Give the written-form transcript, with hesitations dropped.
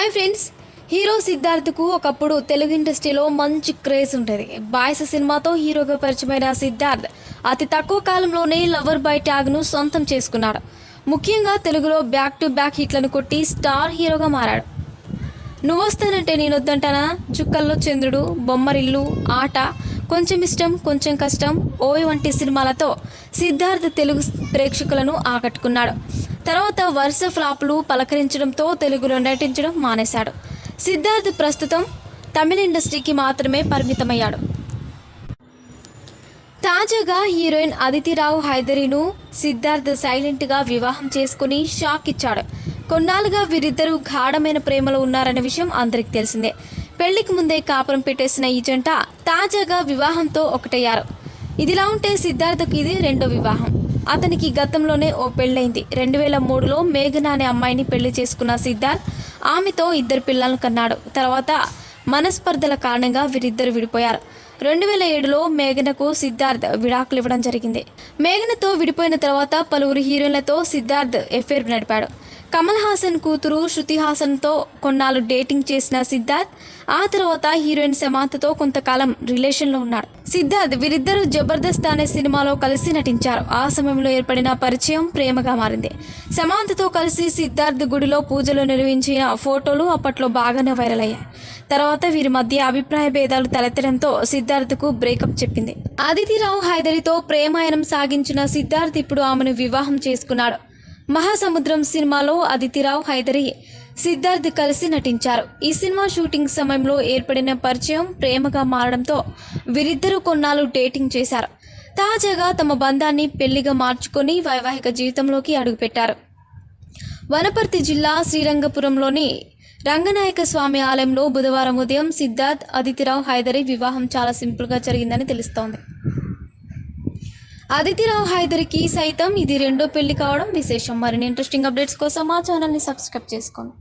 Hi friends, hero సిద్ధార్థ్కు ఒకప్పుడు తెలుగు ఇండస్ట్రీలో మంచి క్రేజ్ ఉంటుంది. బాయ్స్ సినిమాతో హీరోగా పరిచయమైన సిద్ధార్థ్ అతి తక్కువ కాలంలోనే లవర్ బాయ్ ట్యాగ్ను సొంతం చేసుకున్నాడు. ముఖ్యంగా తెలుగులో బ్యాక్ టు బ్యాక్ హిట్లను కొట్టి స్టార్ హీరోగా మారాడు. నువ్వొస్తానంటే నేనొద్దంటానా, చుక్కల్లో చంద్రుడు, బొమ్మరిల్లు, ఆట, కొంచెం ఇష్టం కొంచెం కష్టం, ఓయ్ వంటి సినిమాలతో సిద్ధార్థ్ తెలుగు ప్రేక్షకులను ఆకట్టుకున్నాడు. తర్వాత వరుస ఫ్లాపులు పలకరించడంతో తెలుగులో నటించడం మానేశాడు. సిద్ధార్థ్ ప్రస్తుతం తమిళ ఇండస్ట్రీకి మాత్రమే పరిమితమయ్యాడు. తాజాగా హీరోయిన్ అదితి రావ్ హైదరీను సిద్ధార్థ్ సైలెంట్గా వివాహం చేసుకుని షాక్ ఇచ్చాడు. కొన్నాళ్ళుగా వీరిద్దరూ గాఢమైన ప్రేమలో ఉన్నారన్న విషయం అందరికీ తెలిసిందే. పెళ్లికి ముందే కాపురం పెట్టేసిన ఈ జంట తాజాగా వివాహంతో ఒకటయ్యారు. ఇదిలా ఉంటే సిద్ధార్థ్కు ఇది రెండో వివాహం. అతనికి గతంలోనే ఓ పెళ్ళైంది. 2003లో మేఘన అనే అమ్మాయిని పెళ్లి చేసుకున్న సిద్ధార్థ్ ఆమెతో 2 పిల్లలను కన్నాడు. తర్వాత మనస్పర్ధల కారణంగా వీరిద్దరు విడిపోయారు. 2007లో మేఘనకు సిద్ధార్థ్ విడాకులు ఇవ్వడం జరిగింది. మేఘనతో విడిపోయిన తర్వాత పలువురు హీరోయిన్లతో సిద్ధార్థ్ ఎఫైర్ నడిపాడు. కమల్ హాసన్ కూతురు శృతి హాసన్తో కొన్నాళ్ళు డేటింగ్ చేసిన సిద్ధార్థ్ ఆ తర్వాత హీరోయిన్ సమాంతతో కొంతకాలం రిలేషన్లో ఉన్నాడు. సిద్ధార్థ్ వీరిద్దరూ జబర్దస్త్ అనే సినిమాలో కలిసి నటించారు. ఆ సమయంలో ఏర్పడిన పరిచయం ప్రేమగా మారింది. సమాంతతో కలిసి సిద్ధార్థ్ గుడిలో పూజలు నిర్వహించిన ఫోటోలు అప్పట్లో బాగానే వైరల్ అయ్యాయి. తర్వాత వీరి మధ్య అభిప్రాయ భేదాలు తలెత్తడంతో సిద్ధార్థ్కు బ్రేకప్ చెప్పింది. అదితి రావ్ హైదరితో ప్రేమాయణం సాగించిన సిద్ధార్థ్ ఇప్పుడు ఆమెను వివాహం చేసుకున్నాడు. మహాసముద్రం సినిమాలో అదితి రావ్ హైదరి సిద్ధార్థ్ కలిసి నటించారు. ఈ సినిమా షూటింగ్ సమయంలో ఏర్పడిన పరిచయం ప్రేమగా మారడంతో వీరిద్దరూ కొన్నాళ్ళు డేటింగ్ చేశారు. తాజాగా తమ బంధాన్ని పెళ్లిగా మార్చుకొని వైవాహిక జీవితంలోకి అడుగుపెట్టారు. వనపర్తి జిల్లా శ్రీరంగపురంలోని రంగనాయక స్వామి ఆలయంలో బుధవారం ఉదయం సిద్ధార్థ్ అదితిరావ్ హైదరి వివాహం చాలా సింపుల్గా జరిగిందని తెలుస్తోంది. అదితి రావ్ హైదరికి సైతం ఇది రెండో పెళ్లి కావడం విశేషం. మరిన్ని ఇంట్రెస్టింగ్ అప్డేట్స్ కోసం మా ఛానల్ని సబ్స్క్రైబ్ చేసుకోండి.